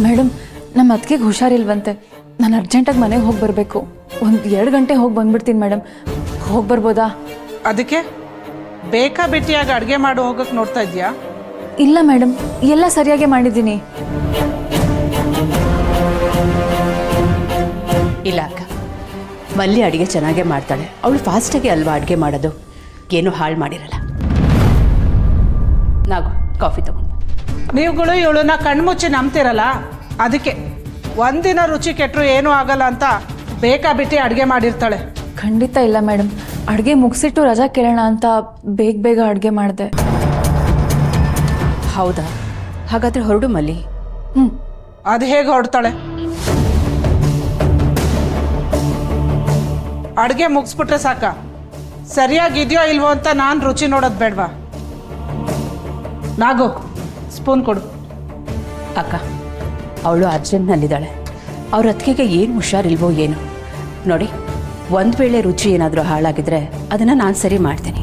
Madam ನಮ್ಮ ಅತ್ತಿಗೆಗೆ ಹುಷಾರಿಲ್ವಂತೆ. ನಾನು ಅರ್ಜೆಂಟಾಗಿ ಮನೆಗೆ ಹೋಗಿ ಬರಬೇಕು. ಒಂದು 2 ಗಂಟೆ ಹೋಗಿ ಬಂದ್ಬಿಡ್ತೀನಿ ಮೇಡಮ್. ಹೋಗಿ ಬರ್ಬೋದಾ? ಅದಕ್ಕೆ ಬೇಕಾ ಬಿಟ್ಟಿಯಾಗಿ ಅಡುಗೆ ಮಾಡಿ ಹೋಗಕ್ಕೆ ನೋಡ್ತಾ ಇದೆಯಾ? ಇಲ್ಲ ಮೇಡಮ್, ಎಲ್ಲ ಸರಿಯಾಗಿ ಮಾಡಿದ್ದೀನಿ. ಇಲ್ಲ ಅಕ್ಕ, ಮಲ್ಲಿ ಅಡುಗೆ ಚೆನ್ನಾಗೇ ಮಾಡ್ತಾಳೆ. ಅವಳು ಫಾಸ್ಟಾಗಿ ಅಲ್ವಾ ಅಡುಗೆ ಮಾಡೋದು, ಏನೂ ಹಾಳು ಮಾಡಿರಲ್ಲ. ನಾವು ಕಾಫಿ ತಗೊಂಡು ನೀವುಗಳು ಇವಳನ್ನ ಕಣ್ಮುಚ್ಚಿ ನಂಬ್ತಿರಲ್ಲ, ಅದಕ್ಕೆ ಒಂದಿನ ರುಚಿ ಕೆಟ್ಟರು ಏನೂ ಆಗಲ್ಲ ಅಂತ ಬೇಕಾ ಬಿಟ್ಟು ಅಡುಗೆ ಮಾಡಿರ್ತಾಳೆ. ಖಂಡಿತ ಇಲ್ಲ ಮೇಡಮ್, ಅಡುಗೆ ಮುಗಿಸಿಟ್ಟು ರಜಾ ಕೇಳೋಣ ಅಂತ ಬೇಗ ಅಡುಗೆ ಮಾಡಿದೆ. ಹೌದಾ? ಹಾಗಾದರೆ ಹೊರಡು ಮಲ್ಲಿ. ಅದು ಹೇಗೆ ಹೊರಡ್ತಾಳೆ? ಅಡುಗೆ ಮುಗಿಸ್ಬಿಟ್ರೆ ಸಾಕ? ಸರಿಯಾಗಿದೆಯೋ ಇಲ್ವೋ ಅಂತ ನಾನು ರುಚಿ ನೋಡೋದು ಬೇಡವಾ? ನಾಗು, ಸ್ಪೂನ್ ಕೊಡು. ಅಕ್ಕ, ಅವಳು ಅರ್ಜೆಂಟ್ನಲ್ಲಿದ್ದಾಳೆ. ಅವ್ರ ಅತ್ತಿಗೆಗೆ ಏನು ಹುಷಾರಿಲ್ವೋ ಏನು ನೋಡಿ. ಒಂದು ವೇಳೆ ರುಚಿ ಏನಾದರೂ ಹಾಳಾಗಿದ್ರೆ ಅದನ್ನು ನಾನು ಸರಿ ಮಾಡ್ತೀನಿ.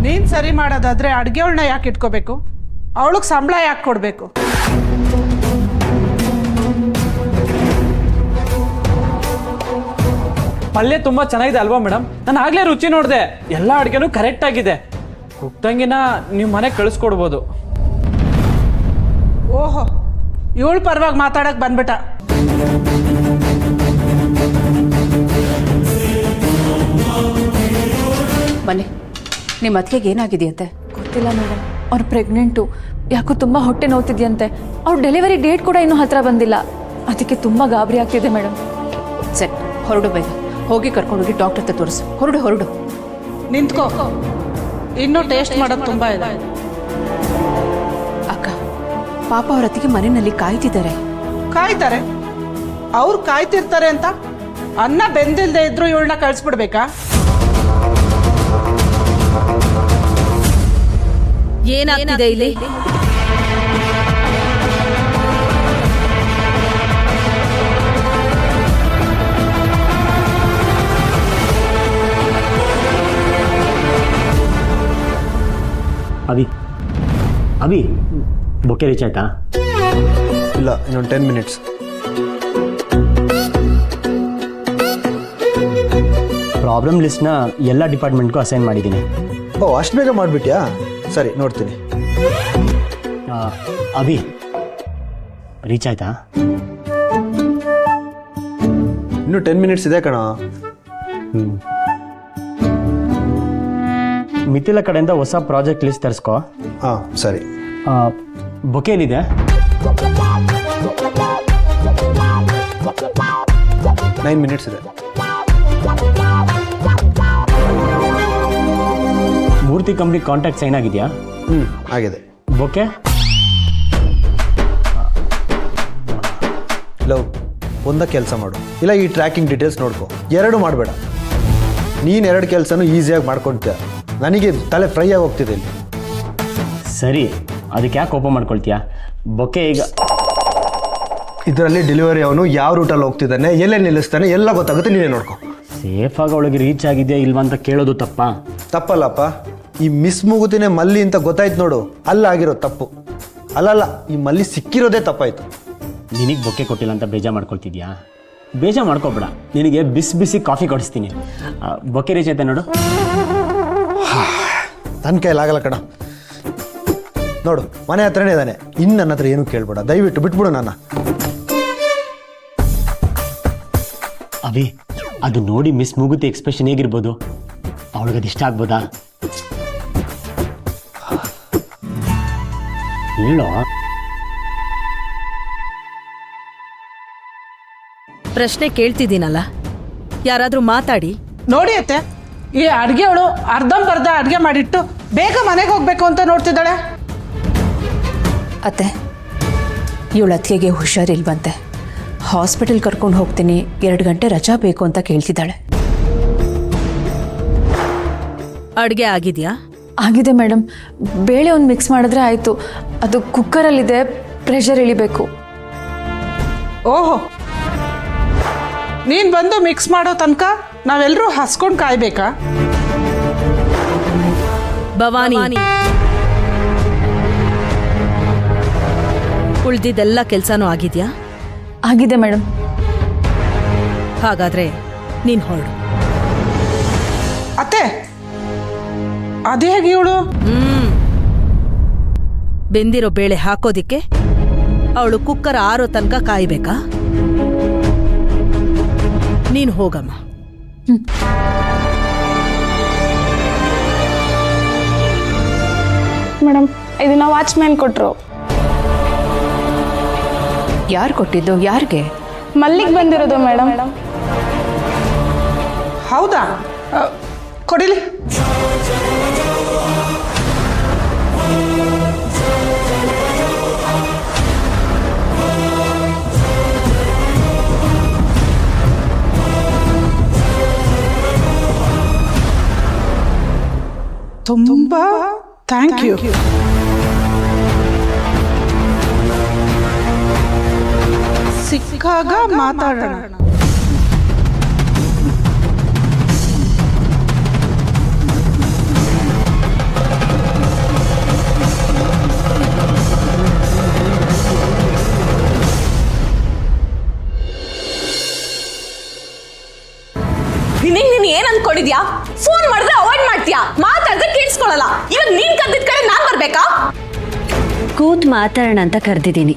ನೀನು ಸರಿ ಮಾಡೋದಾದ್ರೆ ಅಡುಗೆವಳನ್ನ ಯಾಕೆ ಇಟ್ಕೋಬೇಕು? ಅವಳಿಗೆ ಸಂಬಳ ಯಾಕೆ ಕೊಡಬೇಕು? ಪಲ್ಯ ತುಂಬ ಚೆನ್ನಾಗಿದೆ ಅಲ್ವಾ ಮೇಡಮ್? ನಾನು ಆಗಲೇ ರುಚಿ ನೋಡಿದೆ, ಎಲ್ಲ ಅಡುಗೆನೂ ಕರೆಕ್ಟ್ ಆಗಿದೆ. ಕುಕ್ತಂಗಿನ ನೀವು ಮನೆಗೆ ಕಳಿಸ್ಕೊಡ್ಬೋದು. ಓಹೋ, ಇವಳು ಪರವಾಗಿ ಮಾತಾಡಕ್ಕೆ ಬಂದ್ಬಿಟ್ಟ. ಮನೆ ನಿಮ್ಮ ಅತ್ತಿಗೆಗೆ ಏನಾಗಿದೆಯಂತೆ? ಗೊತ್ತಿಲ್ಲ ಮೇಡಮ್, ಅವ್ರು ಪ್ರೆಗ್ನೆಂಟು. ಯಾಕೋ ತುಂಬ ಹೊಟ್ಟೆ ನೋವ್ತಿದ್ಯಂತೆ. ಅವ್ರ ಡೆಲಿವರಿ ಡೇಟ್ ಕೂಡ ಇನ್ನೂ ಹತ್ತಿರ ಬಂದಿಲ್ಲ. ಅದಕ್ಕೆ ತುಂಬ ಗಾಬರಿ ಆಗ್ತಿದೆ ಮೇಡಮ್. ಸರಿ, ಹೊರಡು, ಬೇಗ ಹೋಗಿ ಕರ್ಕೊಂಡೋಗಿ ಡಾಕ್ಟರ್ ಹತ್ರ ತೋರಿಸು. ಹೊರಡು. ನಿಂತ್ಕೋ, ಇನ್ನೂ ಟೇಸ್ಟ್ ಮಾಡೋದು ತುಂಬ ಇದೆ. ಅಕ್ಕ, ಪಾಪ ಅವ್ರ ಅತ್ತಿಗೆ ಮನೆಯಲ್ಲಿ ಕಾಯ್ತಿದ್ದಾರೆ. ಕಾಯ್ತಾರೆ? ಅವ್ರು ಕಾಯ್ತಿರ್ತಾರೆ ಅಂತ ಅನ್ನ ಬೆಂದಿಲ್ದೇ ಇದ್ರು ಇವಳನ್ನ ಕಳಿಸ್ಬಿಡ್ಬೇಕಾ? ಏನಾಗ್ತಿದೆ ಇಲ್ಲಿ? ಅಭಿ ಬೊಕ್ಕೆ ರೀಚ್ ಆಯ್ತಾ? ಇಲ್ಲ, ಇನ್ನೊಂದು 10 ಮಿನಿಟ್ಸ್. ಪ್ರಾಬ್ಲಮ್ ಲಿಸ್ಟ್ನ ಎಲ್ಲ ಡಿಪಾರ್ಟ್ಮೆಂಟ್ಗೂ ಅಸೈನ್ ಮಾಡಿದ್ದೀನಿ. ಓ, ಅಷ್ಟು ಬೇಗ ಮಾಡಿಬಿಟ್ಯಾ? ಸರಿ, ನೋಡ್ತೀನಿ. ಅಭಿ ರೀಚ್ ಆಯ್ತಾ? ಇನ್ನೂ 10 ಮಿನಿಟ್ಸ್ ಇದೆ ಕಣ. ಮಿಥಿಲ ಕಡೆಯಿಂದ ಹೊಸ ಪ್ರಾಜೆಕ್ಟ್ ಲಿಸ್ಟ್ ತರಿಸ್ಕೋ. ಹಾಂ, ಸರಿ. ಬೊಕ್ಕೆ ಏನಿದೆ? 9 ಮಿನಿಟ್ಸ್ ಇದೆ. ಮೂರ್ತಿ ಕಂಪ್ನಿ ಕಾಂಟ್ಯಾಕ್ಟ್ ಸೈನ್ ಆಗಿದೆಯಾ? ಆಗಿದೆ. ಬೊಕ್ಕೆ ಲವ್, ಒಂದ ಕೆಲಸ ಮಾಡು, ಇಲ್ಲ ಈ ಟ್ರ್ಯಾಕಿಂಗ್ ಡೀಟೇಲ್ಸ್ ನೋಡ್ಕೊ. 2 ಮಾಡಬೇಡ. ನೀನು 2 ಕೆಲಸನೂ ಈಸಿಯಾಗಿ ಮಾಡ್ಕೊಳ್ತೀಯ. ನನಗೆ ತಲೆ ಫ್ರೈ ಆಗಿ ಹೋಗ್ತಿದೆ ಇಲ್ಲಿ. ಸರಿ, ಅದಕ್ಕೆ ಯಾಕೆ ಕೋಪ ಮಾಡ್ಕೊಳ್ತೀಯಾ? ಬೊಕ್ಕೆ ಈಗ ಇದರಲ್ಲಿ ಡೆಲಿವರಿ ಅವನು ಯಾವ ರೂಟಲ್ಲಿ ಹೋಗ್ತಿದ್ದಾನೆ, ಎಲ್ಲೇ ನಿಲ್ಲಿಸ್ತಾನೆ, ಎಲ್ಲ ಗೊತ್ತಾಗುತ್ತೆ. ನೀನೇ ನೋಡ್ಕೊ. ಸೇಫಾಗಿ ಅವಳಿಗೆ ರೀಚ್ ಆಗಿದೆಯಾ ಇಲ್ವಾ ಅಂತ ಕೇಳೋದು ತಪ್ಪಾ? ತಪ್ಪಲ್ಲಪ್ಪ. ಈ ಮಿಸ್ ಮುಗುತಿನೇ ಮಲ್ಲಿ ಅಂತ ಗೊತ್ತಾಯ್ತು ನೋಡು, ಅಲ್ಲ ಆಗಿರೋದು ತಪ್ಪು. ಅಲ್ಲಲ್ಲ, ಈ ಮಲ್ಲಿ ಸಿಕ್ಕಿರೋದೇ ತಪ್ಪಾಯ್ತು. ನಿನಗೆ ಬೊಕ್ಕೆ ಕೊಟ್ಟಿಲ್ಲ ಅಂತ ಬೇಜಾರು ಮಾಡ್ಕೊಳ್ತಿದ್ಯಾ? ಬೇಜಾರು ಮಾಡ್ಕೊಬೇಡ, ನಿನಗೆ ಬಿಸಿ ಕಾಫಿ ಕೊಡಿಸ್ತೀನಿ. ಬೊಕ್ಕೆ ರೀಚ್ ಆಯ್ತಾ ನೋಡು. ನನ್ನ ಕೈಲಾಗಲ್ಲ ಕಣ. ನೋಡು, ಮನೆ ಹತ್ರನೇ ಇದ್ದಾನೆ. ಇನ್ನು ನನ್ನ ಹತ್ರ ಏನೂ ಕೇಳ್ಬೇಡ, ದಯವಿಟ್ಟು ಬಿಟ್ಬಿಡು ನನ್ನ. ಅಭಿ, ಅದು ನೋಡಿ ಮಿಸ್ ಮುಗುತ್ತೆ ಎಕ್ಸ್ಪ್ರೆಷನ್ ಹೇಗಿರ್ಬೋದು? ಅವಳಿಗದು ಇಷ್ಟ ಆಗ್ಬೋದಾ? ಹೇಳೋ. ಪ್ರಶ್ನೆ ಕೇಳ್ತಿದ್ದೀನಲ್ಲ, ಯಾರಾದರೂ ಮಾತಾಡಿ. ನೋಡಿ ಅತ್ತೆ, ಈ ಅಡುಗೆವಳು ಅರ್ಧಂಬರ್ಧ ಅಡುಗೆ ಮಾಡಿಟ್ಟು ಬೇಗ ಮನೆಗೆ ಹೋಗ್ಬೇಕು ಅಂತ ನೋಡ್ತಿದ್ದಾಳೆ. ಅತ್ತೆ, ಇವಳ ಅತ್ತಿಗೆಗೆ ಹುಷಾರಿಲ್ವಂತೆ. ಹಾಸ್ಪಿಟಲ್ ಕರ್ಕೊಂಡು ಹೋಗ್ತೀನಿ, 2 ಗಂಟೆ ರಜಾ ಬೇಕು ಅಂತ ಕೇಳ್ತಿದ್ದಾಳೆ. ಅಡುಗೆ ಆಗಿದೆಯಾ? ಆಗಿದೆ ಮೇಡಮ್. ಬೇಳೆ ಒಂದು ಮಿಕ್ಸ್ ಮಾಡಿದ್ರೆ ಆಯಿತು. ಅದು ಕುಕ್ಕರಲ್ಲಿದೆ, ಪ್ರೆಷರ್ ಇಳಿಬೇಕು. ಓಹೋ, ನೀನು ಬಂದು ಮಿಕ್ಸ್ ಮಾಡೋ ತನಕ ನಾವೆಲ್ಲರೂ ಹಸ್ಕೊಂಡು ಕಾಯ್ಬೇಕಾ? ಭವಾನಿ, ಉಳ್ದಿದ್ದೆಲ್ಲ ಕೆಲ್ಸನೂ ಆಗಿದ್ಯಾ? ಆಗಿದೆ ಮೇಡಮ್. ಹಾಗಾದ್ರೆ ನೀನ್ ಹೊರಡು. ಅತ್ತೆ ಅದೇ ಹೇಗೆ ಇವಳು? ಬೆಂದಿರೋ ಬೇಳೆ ಹಾಕೋದಿಕ್ಕೆ ಅವಳು ಕುಕ್ಕರ್ ಆರೋ ತನಕ ಕಾಯ್ಬೇಕಾ? ನೀನು ಹೋಗಮ್ಮ. ಮೇಡಮ್ ಇದನ್ನ ವಾಚ್ಮ್ಯಾನ್ ಕೊಟ್ಟರು. ಯಾರು ಕೊಟ್ಟಿದ್ದು? ಯಾರಿಗೆ? ಮಲ್ಲಿಗೆ ಬಂದಿರೋದು ಮೇಡಮ್. ಹೌದಾ? ಕೊಡಿಲಿ. ತುಂಬಾ ಥ್ಯಾಂಕ್ ಯು. ಸಿಕ್ಕಾಗ ಮಾತಾಡೋಣ. ನೀನ್ ಏನ್ ಅನ್ಕೊಂಡಿದ್ಯಾ? ಫೋನ್ ಮಾಡಿದ್ರೆ ಅವಾಯ್ಡ್ ಮಾಡ್ತೀಯಾ, ಮಾತಾಡಿದ್ರೆ ಕೇಳಿಸ್ಕೊಳಲ್ಲ. ಇವಾಗ ನೀನ್ ಕದ್ದಿದ್ ಕಡೆ ನಾನ್ ಬರ್ಬೇಕಾ? ಕೂತ್ ಮಾತಾಡೋಣ ಅಂತ ಕರೆದಿದ್ದೀನಿ.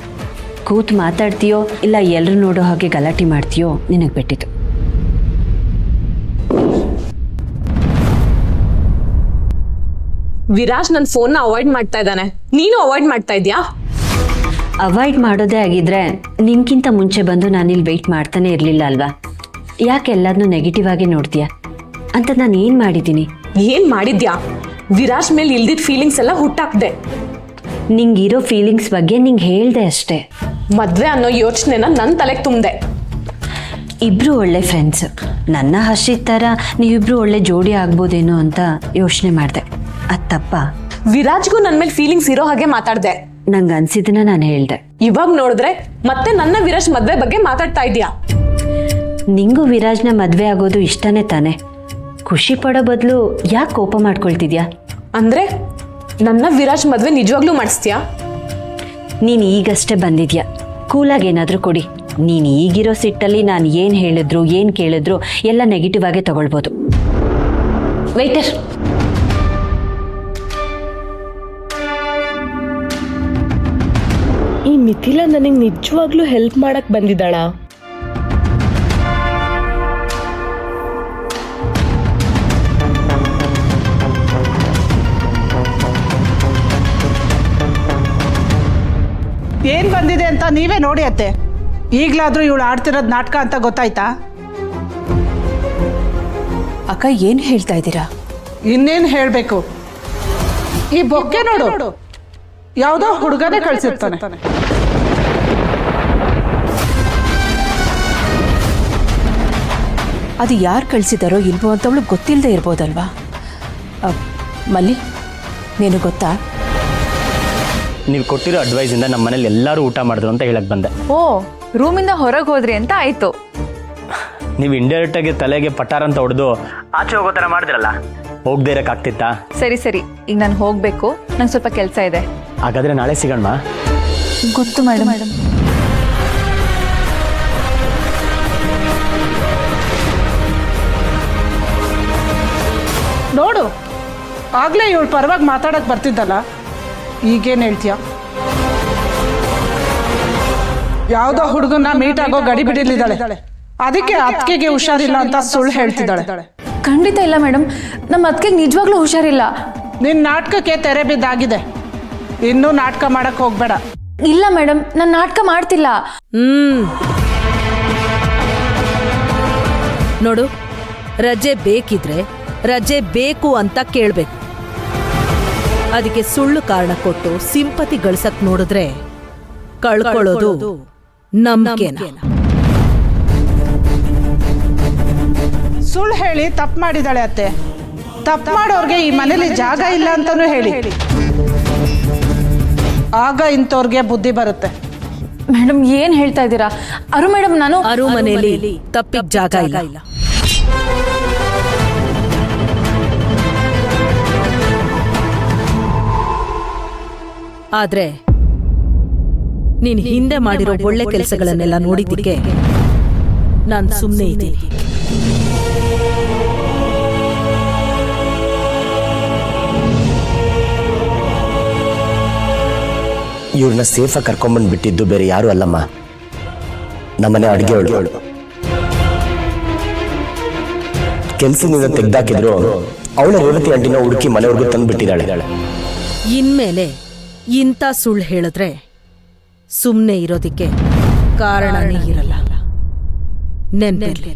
ಕೂತ್ ಮಾತಾಡ್ತೀಯೋ ಇಲ್ಲ ಎಲ್ಲರೂ ನೋಡೋ ಹಾಗೆ ಗಲಾಟೆ ಮಾಡ್ತೀಯೋ ನಿನಗೆ ಬಿಟ್ಟಿದ್ದು. ವಿರಾಜ್ ನನ್ನ ಫೋನ್ನ ಅವಾಯ್ಡ್ ಮಾಡ್ತಾ ಇದ್ದಾನೆ, ನೀನು ಅವಾಯ್ಡ್ ಮಾಡ್ತಾ ಇದ್ಯಾ? ಅವಾಯ್ಡ್ ಮಾಡೋದೇ ಆಗಿದ್ರೆ ನಿನ್ಗಿಂತ ಮುಂಚೆ ಬಂದು ನಾನಿಲ್ಲಿ ವೆಯ್ಟ್ ಮಾಡ್ತಾನೆ ಇರಲಿಲ್ಲ ಅಲ್ವಾ? ಯಾಕೆ ಎಲ್ಲದನ್ನೂ ನೆಗೆಟಿವ್ ಆಗಿ ನೋಡ್ತೀಯಾ ಅಂತ ನಾನು ಏನು ಮಾಡಿದ್ದೀನಿ? ಏನ್ ಮಾಡಿದ್ಯಾ? ವಿರಾಜ್ ಮೇಲೆ ಇಲ್ದಿದ್ ಫೀಲಿಂಗ್ಸ್ ಎಲ್ಲ ಹುಟ್ಟಾಕ್ದೆ. ನಿಂಗಿರೋ ಫೀಲಿಂಗ್ಸ್ ಬಗ್ಗೆ ನಿಂಗೆ ಹೇಳ್ದೆ ಅಷ್ಟೇ. ಮದ್ವೆ ಅನ್ನೋ ಯೋಚನೆನ ನನ್ನ ತಲೆಗೆ ತುಂಬ್ದೆ. ಇಬ್ರು ಒಳ್ಳೆ ಫ್ರೆಂಡ್ಸ್. ನನ್ನ ಹರ್ಷಿತ್ ಥರ ನೀವಿಬ್ರು ಒಳ್ಳೆ ಜೋಡಿ ಆಗ್ಬೋದೇನೋ ಅಂತ ಯೋಚನೆ ಮಾಡಿದೆ. ಅದು ತಪ್ಪ? ವಿರಾಜ್ಗೂ ನನ್ನ ಮೇಲೆ ಫೀಲಿಂಗ್ಸ್ ಇರೋ ಹಾಗೆ ಮಾತಾಡ್ದೆ. ನಂಗೆ ಅನ್ಸಿದ್ದನ್ನ ನಾನು ಹೇಳ್ದೆ. ಇವಾಗ ನೋಡಿದ್ರೆ ಮತ್ತೆ ನನ್ನ ವಿರಾಜ್ ಮದ್ವೆ ಬಗ್ಗೆ ಮಾತಾಡ್ತಾ ಇದ್ಯಾ? ನಿಂಗೂ ವಿರಾಜ್ನ ಮದುವೆ ಆಗೋದು ಇಷ್ಟನೇ ತಾನೆ? ಖುಷಿ ಪಡೋ ಬದಲು ಯಾಕೆ ಕೋಪ ಮಾಡ್ಕೊಳ್ತಿದ್ಯಾ? ಅಂದ್ರೆ ನನ್ನ ವಿರಾಜ್ ಮದ್ವೆ ನಿಜವಾಗ್ಲೂ ಮಾಡಿಸ್ತೀಯಾ? ನೀನು ಈಗಷ್ಟೇ ಬಂದಿದ್ಯಾ, ಕೂಲಾಗಿ ಏನಾದರೂ ಕೊಡಿ. ನೀನು ಈಗಿರೋ ಸಿಟ್ಟಲ್ಲಿ ನಾನು ಏನು ಹೇಳಿದ್ರು ಏನು ಕೇಳಿದ್ರು ಎಲ್ಲ ನೆಗೆಟಿವ್ ಆಗೇ ತಗೊಳ್ಬೋದು. ವೇಟರ್, ಈ ಮಿಥಿಲಾ ನನಗೆ ನಿಜವಾಗ್ಲೂ ಹೆಲ್ಪ್ ಮಾಡಕ್ ಬಂದಿದ್ದಾಳ? ಏನ್ ಬಂದಿದೆ ಅಂತ ನೀವೇ ನೋಡಿ ಅತ್ತೆ. ಈಗ್ಲಾದ್ರೂ ಇವಳು ಆಡ್ತಿರೋದ್ ನಾಟಕ ಅಂತ ಗೊತ್ತಾಯ್ತಾ? ಅಕ್ಕ ಏನು ಹೇಳ್ತಾ ಇದ್ದೀರಾ? ಇನ್ನೇನ್ ಹೇಳ್ಬೇಕು, ಈ ಬೊಕ್ಕೆ ನೋಡು, ಯಾವ್ದೋ ಹುಡುಗನೇ ಕಳ್ಸಿರ್ತಾನೆ. ಅದು ಯಾರು ಕಳಿಸಿದಾರೋ ಇಲ್ವೋ ಅಂತ ಅವಳು ಗೊತ್ತಿಲ್ಲದೆ ಇರ್ಬೋದಲ್ವಾ? ಮಲ್ಲಿ, ನೀನು ಗೊತ್ತಾ? ನೀವು ಕೊಟ್ಟಿರೋ ಅಡ್ವೈಸಿಂದ ನಮ್ಮ ಮನೇಲಿ ಎಲ್ಲರೂ ಊಟ ಮಾಡಿದ್ರು ಅಂತ ಹೇಳಕ್ ಬಂದೆ. ಓ, ರೂಮಿಂದ ಹೊರಗೆ ಹೋದ್ರಿ ಅಂತ ಆಯ್ತು. ನೀವು ಇಂಡೈರೆಕ್ಟಾಗಿ ತಲೆಗೆ ಪಟಾರ ಅಂತ ಹೊಡೆದು ಆಚೆ ಹೋಗೋ ಥರ ಮಾಡಿದ್ರಲ್ಲ, ಹೋಗದೇ ಇರೋಕ್ಕಾಗ್ತಿತ್ತಾ? ಸರಿ ಸರಿ, ಈಗ ನಾನು ಹೋಗಬೇಕು, ನಂಗೆ ಸ್ವಲ್ಪ ಕೆಲಸ ಇದೆ. ಹಾಗಾದ್ರೆ ನಾಳೆ ಸಿಗೋಣ. ಗೊತ್ತು ಮೇಡಮ್. ನೋಡು, ಆಗ್ಲೇ ಇವಳು ಪರವಾಗಿ ಮಾತಾಡಕ್ ಬರ್ತಿದ್ದಲ್ಲ, ಈಗೇನು ಹೇಳ್ತೀಯ? ಯಾವುದೋ ಹುಡುಗನ್ನ ಮೀಟ್ ಆಗೋ ಗಡಿ ಬಿಡಿಲಿದ್ದಾಳೆ, ಅದಕ್ಕೆ ಅತ್ತಿಗೆಗೆ ಹುಷಾರಿಲ್ಲ ಅಂತ ಸುಳ್ಳು ಹೇಳ್ತಿದ್ದಾಳೆ. ಖಂಡಿತ ಇಲ್ಲ ಮೇಡಮ್, ನಮ್ಮ ಅತ್ತಿಗೆ ನಿಜವಾಗ್ಲೂ ಹುಷಾರಿಲ್ಲ. ನಿನ್ನ ನಾಟಕಕ್ಕೆ ತೆರೆ ಬಿದ್ದಾಗಿದೆ, ಇನ್ನೂ ನಾಟಕ ಮಾಡಕ್ ಹೋಗ್ಬೇಡ. ಇಲ್ಲ ಮೇಡಮ್, ನಾನು ನಾಟಕ ಮಾಡ್ತಿಲ್ಲ. ನೋಡು, ರಜೆ ಬೇಕಿದ್ರೆ ರಜೆ ಬೇಕು ಅಂತ ಕೇಳ್ಬೇಕು. ಅದಕ್ಕೆ ಸುಳ್ಳು ಕಾರಣ ಕೊಟ್ಟು ಸಿಂಪತಿ ಗಳಿಸಕ್ ನೋಡಿದ್ರೆ ಕಳ್ಕೊಳ್ಳೋದು ನಂಬಿಕೆನ. ಸುಳ್ಳು ಹೇಳಿ ತಪ್ಪು ಮಾಡಿದಾಳೆ ಅತ್ತೆ. ತಪ್ಪು ಮಾಡೋರ್ಗೆ ಈ ಮನೇಲಿ ಜಾಗ ಇಲ್ಲ ಅಂತಾನೂ ಹೇಳಿ, ಆಗ ಇಂಥವ್ರಿಗೆ ಬುದ್ಧಿ ಬರುತ್ತೆ. ಮೇಡಮ್ ಏನ್ ಹೇಳ್ತಾ ಇದ್ದೀರಾ? ಅರು ಮೇಡಮ್, ನಾನು ಅರು ಮನೆಯಲ್ಲಿ ತಪ್ಪಿಗೆ ಜಾಗ ಇಲ್ಲ. ಆದ್ರೆ ನೀನ್ ಹಿಂದೆ ಮಾಡಿರೋ ಒಳ್ಳೆ ಕೆಲಸಗಳನ್ನೆಲ್ಲ ನೋಡಿದ್ದಕ್ಕೆ ನಾನ್ ಸುಮ್ಮನೆ ಇದ್ದೀನಿ. ಇವ್ರನ್ನ ಸೇಫಾಗಿ ಕರ್ಕೊಂಡ್ಬಂದು ಬಿಟ್ಟಿದ್ದು ಬೇರೆ ಯಾರು ಅಲ್ಲಮ್ಮ, ನಮ್ಮನೆ ಅಡುಗೆ ಅವಳು. ಕೆಲ್ಸದಿಂದ ತೆಗ್ದಾಕಿದ್ರು ಅವಳ ರೇವತಿ ಆಂಟಿನ ಹುಡುಕಿ ಮನೆವರೆಗೂ ತಂದು ಬಿಟ್ಟಿದ್ದಾಳೆ. ಇನ್ಮೇಲೆ ಇಂಥ ಸುಳ್ಳು ಹೇಳಿದ್ರೆ ಸುಮ್ಮನೆ ಇರೋದಿಕ್ಕೆ ಕಾರಣನೇ ಇರಲ್ಲ. ನೆನ್ಪಿರ್ಲಿ.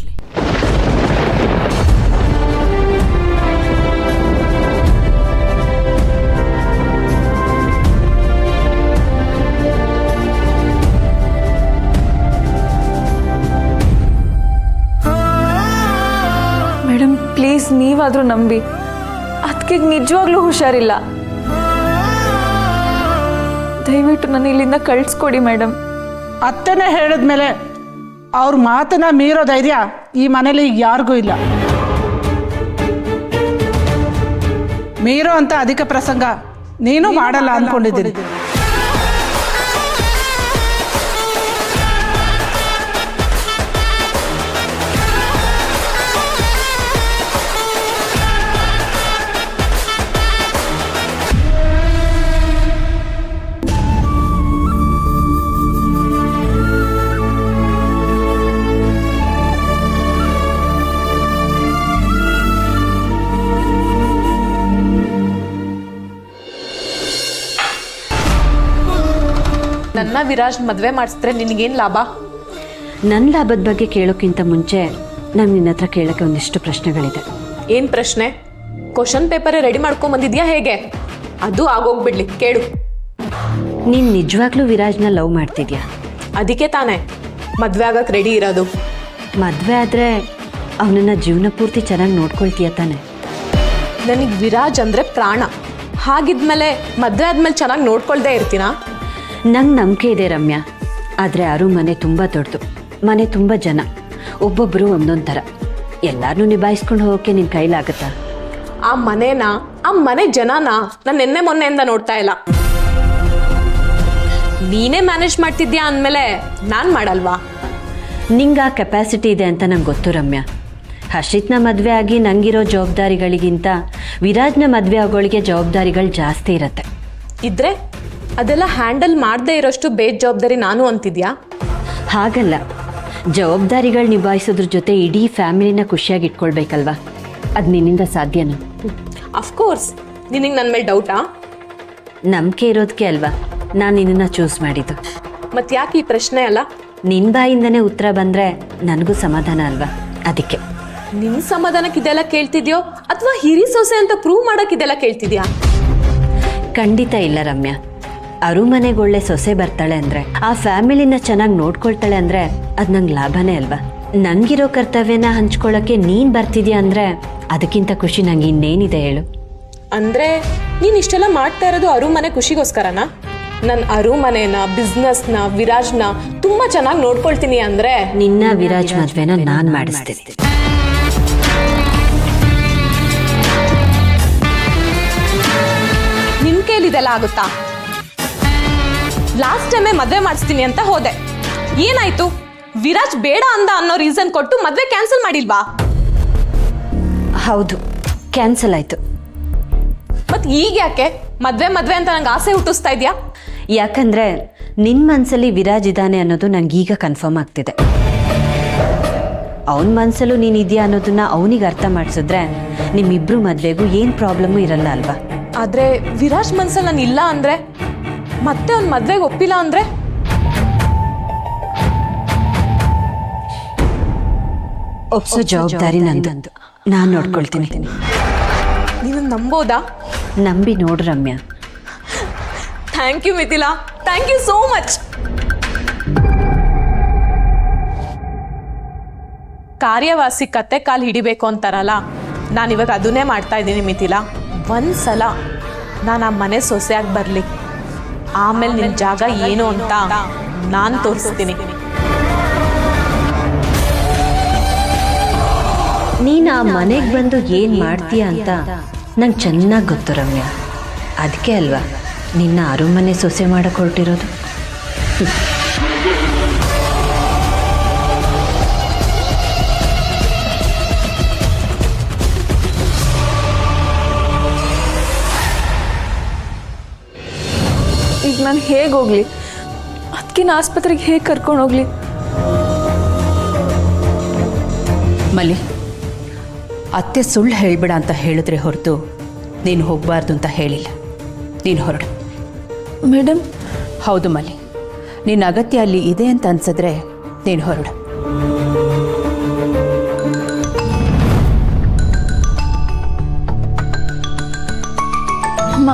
ಮೇಡಮ್ ಪ್ಲೀಸ್ ನೀವಾದರೂ ನಂಬಿ, ಅದಕ್ಕೆ ನಿಜವಾಗ್ಲೂ ಹುಷಾರಿಲ್ಲ. ದಯವಿಟ್ಟು ನನ್ನ ಇಲ್ಲಿಂದ ಕಳಿಸ್ಕೊಡಿ ಮೇಡಮ್. ಅತ್ತೆನೇ ಹೇಳಿದ್ಮೇಲೆ ಅವ್ರ ಮಾತನ್ನ ಮೀರೋ ಧೈರ್ಯ ಈ ಮನೇಲಿ ಯಾರಿಗೂ ಇಲ್ಲ. ಮೀರೋ ಅಂತ ಅಧಿಕ ಪ್ರಸಂಗ ನೀನು ಮಾಡಲ್ಲ ಅನ್ಕೊಂಡಿದ್ದೀನಿ. ನನ್ನ ವಿರಾಜ್ ಮದುವೆ ಮಾಡಿಸಿದ್ರೆ ನಿನಗೇನು ಲಾಭ? ನನ್ನ ಲಾಭದ ಬಗ್ಗೆ ಕೇಳೋಕ್ಕಿಂತ ಮುಂಚೆ ನಂಗೆ ನಿನ್ನ ಹತ್ರ ಕೇಳೋಕ್ಕೆ ಒಂದಿಷ್ಟು ಪ್ರಶ್ನೆಗಳಿದೆ. ಏನು ಪ್ರಶ್ನೆ? ಕ್ವಶನ್ ಪೇಪರೇ ರೆಡಿ ಮಾಡ್ಕೊಂಬಂದಿದ್ಯಾ ಹೇಗೆ? ಅದು ಆಗೋಗ್ಬಿಡ್ಲಿ, ಕೇಳು. ನೀನು ನಿಜವಾಗ್ಲೂ ವಿರಾಜ್ನ ಲವ್ ಮಾಡ್ತಿದ್ಯಾ? ಅದಕ್ಕೆ ತಾನೇ ಮದುವೆ ಆಗಕ್ಕೆ ರೆಡಿ ಇರೋದು. ಮದುವೆ ಆದರೆ ಅವನನ್ನು ಜೀವನ ಪೂರ್ತಿ ಚೆನ್ನಾಗಿ ನೋಡ್ಕೊಳ್ತೀಯ ತಾನೆ? ನನಗೆ ವಿರಾಜ್ ಅಂದರೆ ಪ್ರಾಣ. ಹಾಗಿದ್ಮೇಲೆ ಮದುವೆ ಆದ್ಮೇಲೆ ಚೆನ್ನಾಗಿ ನೋಡ್ಕೊಳ್ದೇ ಇರ್ತೀನಾ? ನಂಗೆ ನಂಬಿಕೆ ಇದೆ ರಮ್ಯಾ. ಆದರೆ ಅರು ಮನೆ ತುಂಬ ದೊಡ್ಡದು, ಮನೆ ತುಂಬ ಜನ, ಒಬ್ಬೊಬ್ಬರು ಒಂದೊಂದು ಥರ. ಎಲ್ಲರನ್ನೂ ನಿಭಾಯಿಸ್ಕೊಂಡು ಹೋಗೋಕ್ಕೆ ನಿನ್ನ ಕೈಲಾಗುತ್ತಾ? ಆ ಮನೆನ, ಆ ಮನೆ ಜನನ ನಾನು ನಿನ್ನೆ ಮೊನ್ನೆಯಿಂದ ನೋಡ್ತಾ ಇಲ್ಲ. ನೀನೇ ಮ್ಯಾನೇಜ್ ಮಾಡ್ತಿದ್ಯಾ ಅಂದಮೇಲೆ ನಾನು ಮಾಡಲ್ವಾ? ನಿಂಗೆ ಆ ಕೆಪಾಸಿಟಿ ಇದೆ ಅಂತ ನಂಗೆ ಗೊತ್ತು ರಮ್ಯಾ. ಹರ್ಷಿತ್ನ ಮದುವೆ ಆಗಿ ನಂಗಿರೋ ಜವಾಬ್ದಾರಿಗಳಿಗಿಂತ ವಿರಾಜ್ನ ಮದುವೆ ಆಗೋಳಿಗೆ ಜವಾಬ್ದಾರಿಗಳು ಜಾಸ್ತಿ ಇರುತ್ತೆ. ಇದ್ರೆ ಅದೆಲ್ಲ ಹ್ಯಾಂಡಲ್ ಮಾಡದೇ ಇರೋಷ್ಟು ಬೇಜವಾಬ್ದಾರಿ ನಾನು ಅಂತಿದ್ಯಾ? ಹಾಗಲ್ಲ, ಜವಾಬ್ದಾರಿಗಳು ನಿಭಾಯಿಸೋದ್ರ ಜೊತೆ ಇಡೀ ಫ್ಯಾಮಿಲಿನ ಖುಷಿಯಾಗಿ ಇಟ್ಕೊಳ್ಬೇಕಲ್ವಾ? ಅದು ನಿನ್ನಿಂದ ಸಾಧ್ಯನಾ? ಅಫ್ಕೋರ್ಸ್. ನಿನಗೆ ನನ್ನ ಮೇಲೆ ಡೌಟಾ? ನಂಬಿಕೆ ಇರೋದಕ್ಕೆ ಅಲ್ವಾ ನಾನು ನಿನ್ನನ್ನು ಚೂಸ್ ಮಾಡಿದ್ದು. ಮತ್ತೆ ಯಾಕೆ ಈ ಪ್ರಶ್ನೆ ಅಲ್ಲ? ನಿನ್ನ ಬಾಯಿಂದನೇ ಉತ್ತರ ಬಂದರೆ ನನಗೂ ಸಮಾಧಾನ ಅಲ್ವಾ? ಅದಕ್ಕೆ. ನಿನ್ನ ಸಮಾಧಾನಕ್ಕೆ ಇದೆಲ್ಲ ಕೇಳ್ತಿದ್ಯೋ ಅಥವಾ ಹಿರಿ ಸೊಸೆ ಅಂತ ಪ್ರೂವ್ ಮಾಡಕ್ಕೆ ಇದೆಲ್ಲ ಕೇಳ್ತಿದ್ಯಾ? ಖಂಡಿತ ಇಲ್ಲ ರಮ್ಯಾ. ಅರುಮನೆಗೆ ಒಳ್ಳೆ ಸೊಸೆ ಬರ್ತಾಳೆ ಅಂದರೆ, ಆ ಫ್ಯಾಮಿಲಿನ ಚೆನ್ನಾಗಿ ನೋಡ್ಕೊಳ್ತಾಳೆ ಅಂದರೆ ಅದು ನಂಗೆ ಲಾಭನೇ ಅಲ್ವಾ? ನನಗಿರೋ ಕರ್ತವ್ಯನ ಹಂಚ್ಕೊಳ್ಳೋಕ್ಕೆ ನೀನು ಬರ್ತಿದ್ಯಾ ಅಂದರೆ ಅದಕ್ಕಿಂತ ಖುಷಿ ನಂಗೆ ಇನ್ನೇನಿದೆ ಹೇಳು? ಅಂದರೆ ನೀನು ಇಷ್ಟೆಲ್ಲ ಮಾಡ್ತಾ ಇರೋದು ಅರುಮನೆ ಖುಷಿಗೋಸ್ಕರನಾ? ನನ್ನ ಅರುಮನೆನ, ಬಿಸ್ನೆಸ್ನ, ವಿರಾಜ್ನ ತುಂಬ ಚೆನ್ನಾಗಿ ನೋಡ್ಕೊಳ್ತೀನಿ ಅಂದರೆ ನಿನ್ನ ವಿರಾಜ್ ಮದುವೆನ ನಾನು ಮಾಡಿಸ್ತೀನಿ. ನಿನ್ನ ಕೈಲಿದೆಲ್ಲ ಆಗುತ್ತಾ? ಲಾಸ್ಟ್ ಟೈಮೇ ಮದುವೆ ಮಾಡಿಸ್ತೀನಿ ಅಂತ ಹೋದೆ, ಏನಾಯ್ತು? ವಿರಾಜ್ ಬೇಡ ಅಂದ ಅನ್ನೋ ರೀಸನ್ ಕೊಟ್ಟು ಮದುವೆ ಕ್ಯಾನ್ಸಲ್ ಮಾಡಿಲ್ವಾ? ಹೌದು, ಕ್ಯಾನ್ಸಲ್ ಆಯಿತು. ಮತ್ತೆ ಈಗ ಯಾಕೆ ಮದುವೆ ಅಂತ ನಂಗೆ ಆಸೆ ಹುಟ್ಟಿಸ್ತಾ ಇದೆಯಾ? ಯಾಕಂದರೆ ನಿನ್ನ ಮನಸ್ಸಲ್ಲಿ ವಿರಾಜ್ ಇದ್ದಾನೆ ಅನ್ನೋದು ನಂಗೆ ಈಗ ಕನ್ಫರ್ಮ್ ಆಗ್ತಿದೆ. ಅವನ ಮನಸ್ಸಲ್ಲೂ ನೀನಿದೆಯಾ ಅನ್ನೋದನ್ನ ಅವನಿಗೆ ಅರ್ಥ ಮಾಡಿಸಿದ್ರೆ ನಿಮ್ಮಿಬ್ರು ಮದುವೆಗೂ ಏನು ಪ್ರಾಬ್ಲಮ್ಮು ಇರಲ್ಲ ಅಲ್ವಾ? ಆದರೆ ವಿರಾಜ್ ಮನಸ್ಸಲ್ಲಿ ನಾನು ಇಲ್ಲ ಅಂದರೆ, ಮತ್ತೆ ಅವ್ನ ಮದುವೆಗೆ ಒಪ್ಪಿಲ್ಲ ಅಂದರೆ? ಒಪ್ಸೋ ಜವಾಬ್ದಾರಿ ನಂದು, ನಾನು ನೋಡ್ಕೊಳ್ತೀನಿ. ನೀನು ನಂಬೋದಾ? ನಂಬಿ ನೋಡು Ramya. Thank you Mithila, thank you so much. ಕಾರ್ಯವಾಸಿ ಕತ್ತೆ ಕಾಲು ಹಿಡಿಬೇಕು ಅಂತಾರಲ್ಲ, ನಾನಿವಾಗ ಅದನ್ನೇ ಮಾಡ್ತಾ ಇದ್ದೀನಿ ಮಿಥಿಲಾ. ಒಂದ್ಸಲ ನಾನು ಆ ಮನೆ ಸೊಸೆಯಾಗಿ ಬರಲಿ, ಆಮೇಲೆ ನಿನ್ನ ಜಾಗ ಏನು ಅಂತ ನಾನು ತೋರಿಸ್ತೀನಿ. ನೀನು ಆ ಮನೆಗೆ ಬಂದು ಏನು ಮಾಡ್ತೀಯ ಅಂತ ನಂಗೆ ಚೆನ್ನಾಗಿ ಗೊತ್ತು ರಮ್ಯಾ. ಅದಕ್ಕೆ ಅಲ್ವಾ ನಿನ್ನ ಅರಮನೆ ಸೊಸೆ ಮಾಡಕ್ಕೆ ಹೊರಟಿರೋದು. ಈಗ ನಾನು ಹೇಗೆ ಹೋಗ್ಲಿ? ಅದಕ್ಕಿನ ಆಸ್ಪತ್ರೆಗೆ ಹೇಗೆ ಕರ್ಕೊಂಡು ಹೋಗ್ಲಿ? ಮಲ್ಲಿ, ಅತ್ತೆ ಸುಳ್ಳು ಹೇಳಿಬಿಡ ಅಂತ ಹೇಳಿದ್ರೆ ಹೊರತು ನೀನು ಹೋಗಬಾರ್ದು ಅಂತ ಹೇಳಿಲ್ಲ. ನೀನು ಹೊರಡು. ಮೇಡಮ್, ಹೌದು ಮಲ್ಲಿ, ನಿನ್ನ ಅಗತ್ಯ ಅಲ್ಲಿ ಇದೆ ಅಂತ ಅನ್ಸಿದ್ರೆ ನೀನು ಹೊರಡು. ಅಮ್ಮ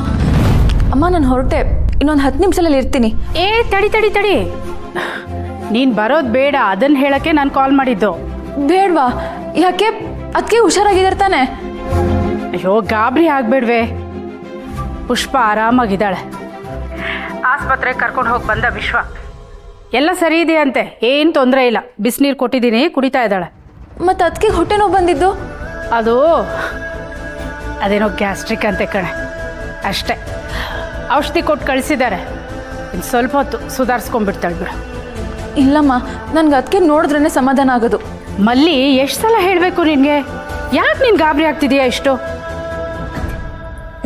ಅಮ್ಮ ನಾನು ಹೊರಟೆ. ಇನ್ನೊಂದು 10 ನಿಮಿಷದಲ್ಲಿ ಇರ್ತೀನಿ. ಏ ತಡಿ ನೀನು ಬರೋದು ಬೇಡ, ಅದನ್ನು ಹೇಳಕ್ಕೆ ನಾನು ಕಾಲ್ ಮಾಡಿದ್ದು. ಬೇಡವಾ? ಯಾಕೆ? ಅದಕ್ಕೆ ಹುಷಾರಾಗಿದ್ದಾರೆ ತಾನೆ? ಅಯ್ಯೋ ಗಾಬರಿ ಆಗ್ಬೇಡ್ವೆ. ಪುಷ್ಪ ಆರಾಮಾಗಿದ್ದಾಳೆ. ಆಸ್ಪತ್ರೆಗೆ ಕರ್ಕೊಂಡು ಹೋಗಿ ಬಂದ ವಿಶ್ವ. ಎಲ್ಲ ಸರಿ ಇದೆ ಅಂತೆ, ಏನು ತೊಂದರೆ ಇಲ್ಲ. ಬಿಸಿನೀರು ಕೊಟ್ಟಿದ್ದೀನಿ, ಕುಡಿತಾ ಇದ್ದಾಳೆ. ಮತ್ತು ಅದಕ್ಕೆ ಹೊಟ್ಟೆ ನೋವು ಬಂದಿದ್ದು? ಅದೇನೋ ಗ್ಯಾಸ್ಟ್ರಿಕ್ ಅಂತೆ ಕಣೆ, ಅಷ್ಟೇ. ಔಷಧಿ ಕೊಟ್ಟು ಕಳಿಸಿದ್ದಾರೆ. ಇನ್ನು ಸ್ವಲ್ಪ ಹೊತ್ತು ಸುಧಾರಿಸ್ಕೊಂಡ್ಬಿಡ್ತಾಳೆ ಬಿಡು. ಇಲ್ಲಮ್ಮ, ನನಗೆ ಅದಕ್ಕೆ ನೋಡಿದ್ರೇ ಸಮಾಧಾನ ಆಗೋದು. ಮಲ್ಲಿ, ಎಷ್ಟು ಸಲ ಹೇಳಬೇಕು ನಿನಗೆ? ಯಾಕೆ ನೀನು ಗಾಬರಿ ಆಗ್ತಿದೀಯಾ ಇಷ್ಟು?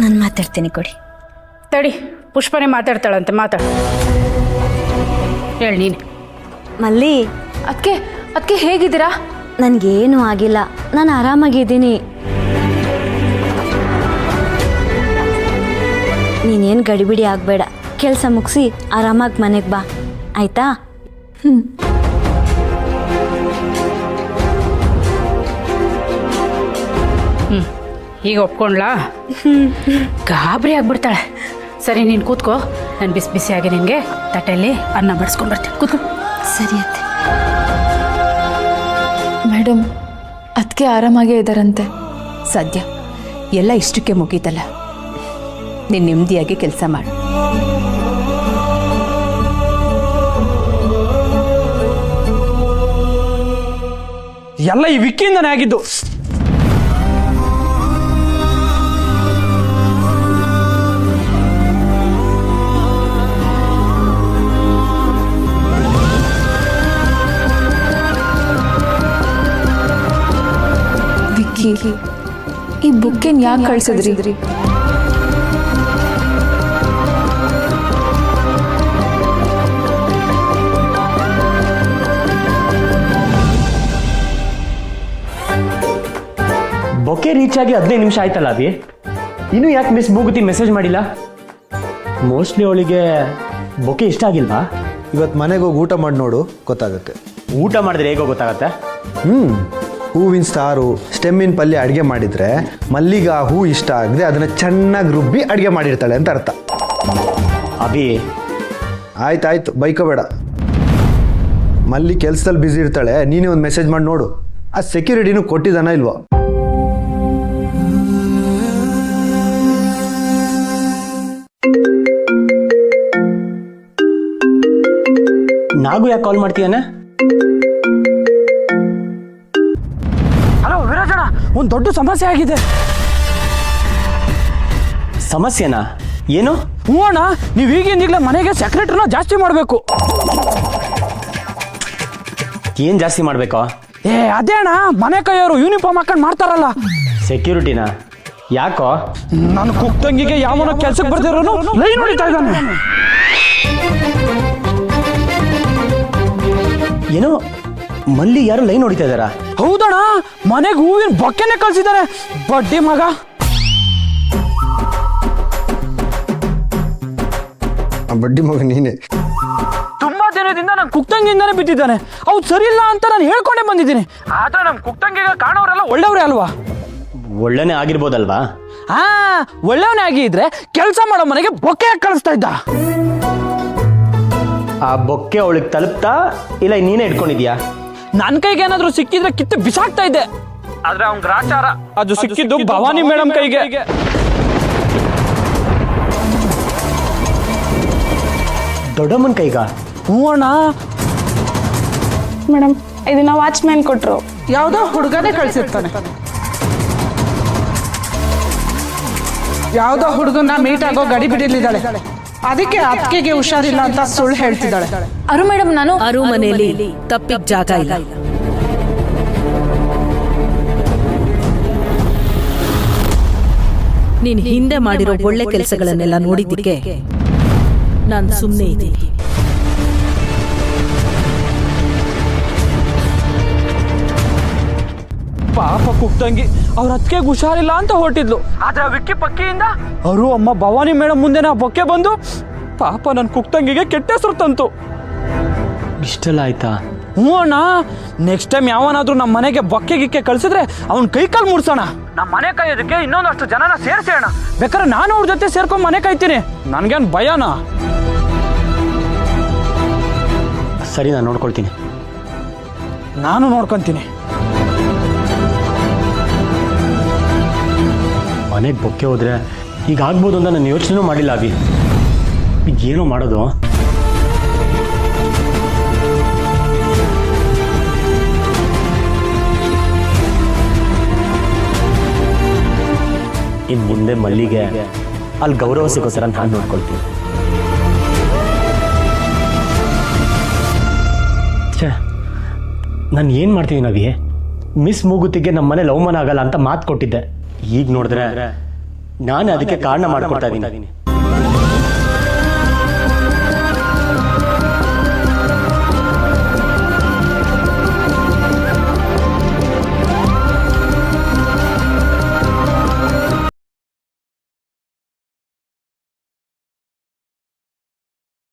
ನಾನು ಮಾತಾಡ್ತೀನಿ, ಕೊಡಿ. ತಡಿ, ಪುಷ್ಪನೇ ಮಾತಾಡ್ತಾಳಂತೆ, ಮಾತಾಡು. ಹೇಳಿ ನೀನು. ಮಲ್ಲಿ, ಅದಕ್ಕೆ ಹೇಗಿದ್ದೀರಾ? ನನಗೇನು ಆಗಿಲ್ಲ, ನಾನು ಆರಾಮಾಗಿದ್ದೀನಿ. ನೀನೇನು ಗಡಿಬಿಡಿ ಆಗಬೇಡ. ಕೆಲಸ ಮುಗಿಸಿ ಆರಾಮಾಗಿ ಮನೆಗೆ ಬಾ, ಆಯಿತಾ? ಈಗ ಒಪ್ಕೊಂಡ್ಲಾ? ಗಾಬರಿ ಆಗ್ಬಿಡ್ತಾಳೆ. ಸರಿ, ನೀನು ಕೂತ್ಕೋ. ನಾನು ಬಿಸಿ ಬಿಸಿಯಾಗಿ ನಿನಗೆ ತಟ್ಟೆಯಲ್ಲಿ ಅನ್ನ ಬಡಿಸ್ಕೊಂಡ್ಬರ್ತೀನಿ. ಕೂತ್ಕೊ. ಸರಿ ಅತ್ತೆ. ಮೇಡಮ್, ಅದಕ್ಕೆ ಆರಾಮಾಗೇ ಇದ್ದಾರಂತೆ. ಸದ್ಯ ಎಲ್ಲ ಇಷ್ಟಕ್ಕೆ ಮುಗೀತಲ್ಲ, ನೀನು ನೆಮ್ಮದಿಯಾಗಿ ಕೆಲಸ ಮಾಡು. ಎಲ್ಲ ಈ ವಿಕ್ಕಿಯಿಂದನೇ ಆಗಿದ್ದು. ವಿಕ್ಕಿ, ಈ ಬುಕ್ಕೇನ್ ಯಾಕೆ ಕಳ್ಸಿದ್ರಿ? ಬೊಕ್ಕೆ ರೀಚ್ ಆಗಿ 15 ನಿಮಿಷ ಆಯ್ತಲ್ಲ ಅಭಿ, ಇನ್ನೂ ಯಾಕೆ ಮಿಸ್ ಮೂಗುತಿ ಮೆಸೇಜ್ ಮಾಡಿಲ್ಲ? ಮೋಸ್ಟ್ಲಿ ಅವಳಿಗೆ ಬೊಕ್ಕೆ ಇಷ್ಟ ಆಗಿಲ್ವಾ? ಇವತ್ತು ಮನೆಗೆ ಹೋಗಿ ಊಟ ಮಾಡಿ ನೋಡು, ಗೊತ್ತಾಗುತ್ತೆ. ಊಟ ಮಾಡಿದ್ರೆ ಹೇಗೋ ಗೊತ್ತಾಗತ್ತೆ? ಹೂವಿನ ಸಾರು, ಸ್ಟೆಮ್ಮಿನ ಪಲ್ಯ ಅಡುಗೆ ಮಾಡಿದರೆ ಮಲ್ಲಿಗೆ ಆ ಹೂ ಇಷ್ಟ ಆಗದೆ ಅದನ್ನು ಚೆನ್ನಾಗಿ ರುಬ್ಬಿ ಅಡುಗೆ ಮಾಡಿರ್ತಾಳೆ ಅಂತ ಅರ್ಥ. ಅಭಿ, ಆಯ್ತಾಯ್ತು, ಬೈಕೋಬೇಡ. ಮಲ್ಲಿ ಕೆಲಸದಲ್ಲಿ ಬ್ಯುಸಿ ಇರ್ತಾಳೆ, ನೀನೇ ಒಂದು ಮೆಸೇಜ್ ಮಾಡಿ ನೋಡು. ಆ ಸೆಕ್ಯೂರಿಟಿನೂ ಕೊಟ್ಟಿದ್ದಾನ ಇಲ್ವೋ? ನಾಗು ಯಾಕೆ ಕಾಲ್ ಮಾಡ್ತೀಯಾನೆ? ಹಲೋ ವಿರಾಜಣ್ಣ, ಒಂದು ದೊಡ್ಡ ಸಮಸ್ಯೆ ಆಗಿದೆ. ಸಮಸ್ಯೆನಾ? ಏನು? ಹ್ಞೂ ಅಣ್ಣ, ನೀವು ಈಗಿಂದೀಗಲೇ ಮನೆಗೆ ಸೆಕ್ರೆಟರಿನ ಜಾಸ್ತಿ ಮಾಡಬೇಕು. ಏನು ಜಾಸ್ತಿ ಮಾಡಬೇಕು? ಅದೇ ಅಣ್ಣ, ಮನೆ ಕೈಯವರು ಯೂನಿಫಾರ್ಮ್ ಹಾಕೊಂಡು ಮಾಡ್ತಾರಲ್ಲ. ಸೆಕ್ಯೂರಿಟಿನ? ಯಾಕೋ? ನಾನು ಕುಕ್ ತಂಗಿಗೆ ಯಾವನ ಕೆಲ್ಸಕ್ಕೆ ಬರ್ದಿರೋನು ಲೈನ್ ಹೊಡಿತಾ ಇದ್ದಾನೆ. ಏನೋ ಮಲ್ಲಿ ಯಾರು ಲೈನ್ ಹೊಡಿತಾ ಇದ್ದಾರಾ? ಹೌದಣ್ಣ, ಮನೆಗೆ ಹೂವಿನ ಬೊಕ್ಕೆನೆ ಕಳ್ಸಿದ್ದಾರೆ. ಬಡ್ಡಿ ಮಗ. ಬಡ್ಡಿ ಮಗ ನೀನೆ. ತುಂಬಾ ದಿನದಿಂದ ನಾನು ಕುಕ್ತಂಗಿಯಿಂದಾನೆ ಬಿದ್ದಿದ್ದಾನೆ. ಅವ್ರು ಸರಿ ಇಲ್ಲ ಅಂತ ನಾನು ಹೇಳ್ಕೊಂಡೇ ಬಂದಿದ್ದೀನಿ. ಆದ್ರೆ ನಮ್ಮ ಕುಕ್ತಂಗಿಗೆ ಕಾಣೋರೆಲ್ಲ ಒಳ್ಳೆಯವ್ರೆ ಅಲ್ವಾ? ಒಳ್ಳೆನೇ ಆಗಿರ್ಬೋದಲ್ವಾ? ಒಳ್ಳೆಯವನೇ ಆಗಿದ್ರೆ ಕೆಲಸ ಮಾಡೋ ಮನೆಗೆ ಬೊಕ್ಕೆ ಕಳಿಸ್ತಾ ಇದ್ದ. ಆ ಬೊಕ್ಕೆ ಅವಳಿಗೆ ತಲುಪ್ತಾ ಇಲ್ಲ ನೀನೇ ಇಟ್ಕೊಂಡಿದ್ಯಾ? ನನ್ನ ಕೈಗೆ ಏನಾದ್ರು ಸಿಕ್ಕಿದ್ರೆ ಕಿತ್ತು ಬಿಸಾಕ್ತಾ ಇದ್ದೆ. ಆದ್ರೆ ಅವ್ನ ಗ್ರಾಚಾರ ಅದು ಸಿಕ್ಕಿದ್ದು ಭವಾನಿ ಮೇಡಮ್ ಕೈಗೆ. ದೊಡ್ಡಮ್ಮನ ಕೈಗ? ಹ್ಞೂ ಅಣ್ಣ. ಮೇಡಮ್, ಇದನ್ನ ವಾಚ್ಮ್ಯಾನ್ ಕೊಟ್ರು. ಯಾವುದೋ ಹುಡುಗನೇ ಕಳ್ಸಿರ್ತಾನೆ. ಯಾವುದೋ ಹುಡುಗನ ಮೀಟ್ ಆಗೋ ಗಡಿ ಬಿಡಿಲಿದ್ದಾಳೆ. ಅದಕ್ಕೆ ಅತ್ತಿಗೆಗೆ ಹುಷಾರಿಲ್ಲ ಅಂತ ಸುಳ್ಳು ಹೇಳ್ತಿದ್ದಾಳೆ. ಅರು ಮೇಡಮ್, ನಾನು ಅರು ಮನೆಯಲ್ಲಿ ತಪ್ಪಿಗೆ ಜಾಗ ಇಲ್ಲ. ನೀನ್ ಹಿಂದೆ ಮಾಡಿರೋ ಒಳ್ಳೆ ಕೆಲಸಗಳನ್ನೆಲ್ಲ ನೋಡಿದ್ದಕ್ಕೆ ನಾನು ಸುಮ್ಮನೆ ಇದ್ದೀನಿ. ಪಾಪ ಕುಕ್ತಂಗಿ ಅವ್ರ ಅದಕ್ಕೆ ಹುಷಾರಿಲ್ಲ ಅಂತ ಹೊರಟಿದ್ಲು. ಆದ್ರೆ ವಿಕ್ಕಿ ಪಕ್ಕಿಯಿಂದ ಅವರು ಅಮ್ಮ ಭವಾನಿ ಮೇಡಮ್ ಮುಂದೆ ನಾ ಬೊಕ್ಕೆ ಬಂದು ಪಾಪ ನನ್ನ ಕುಕ್ತಂಗಿಗೆ ಕೆಟ್ಟ ಹೆಸರು ತಂತು. ಇಷ್ಟೆಲ್ಲ ಆಯ್ತಾ? ಹ್ಞೂ ಅಣ್ಣ, ನೆಕ್ಸ್ಟ್ ಟೈಮ್ ಯಾವನಾದ್ರೂ ನಮ್ಮ ಮನೆಗೆ ಬೊಕ್ಕೆ ಗಿಕ್ಕೆ ಕಳ್ಸಿದ್ರೆ ಅವ್ನ ಕೈ ಕಾಲು ಮುಡ್ಸೋಣ. ನಮ್ಮ ಮನೆ ಕಾಯೋದಕ್ಕೆ ಇನ್ನೊಂದಷ್ಟು ಜನನ ಸೇರ್ಸೋಣ. ಬೇಕಾದ್ರೆ ನಾನು ಅವ್ರ ಜೊತೆ ಸೇರ್ಕೊಂಡು ಮನೆ ಕಾಯ್ತೀನಿ. ನನ್ಗೇನು ಭಯನಾ? ಸರಿ, ನಾನು ನೋಡ್ಕೊಳ್ತೀನಿ. ನಾನು ನೋಡ್ಕೊತೀನಿ. ಮನೆಗೆ ಬೊಕ್ಕೆ ಹೋದ್ರೆ ಹೀಗಾಗ್ಬೋದು ಅಂತ ನಾನು ಯೋಚನೆ ಮಾಡಿಲ್ಲ ಅಭಿ. ಈಗ ಏನೋ ಮಾಡೋದು? ಇನ್ನು ಮುಂದೆ ಮಲ್ಲಿಗೆ ಅಲ್ಲಿ ಗೌರವ ಸಿಗೋ ಥರ ನಾನು ನೋಡ್ಕೊಳ್ತೀನಿ. ಛೇ, ನಾನು ಏನು ಮಾಡ್ತೀನಿ ನವಿ? ಮಿಸ್ ಮೂಗುತಿಗೆ ನಮ್ಮ ಮನೆ ಲವ್ಮಾನ ಆಗಲ್ಲ ಅಂತ ಮಾತು ಕೊಟ್ಟಿದ್ದೆ. ಈಗ ನೋಡಿದ್ರೆ ನಾನು ಅದಕ್ಕೆ ಕಾರಣ ಮಾಡ್ಕೊಳ್ತಾ ಇದ್ದೀನಿ.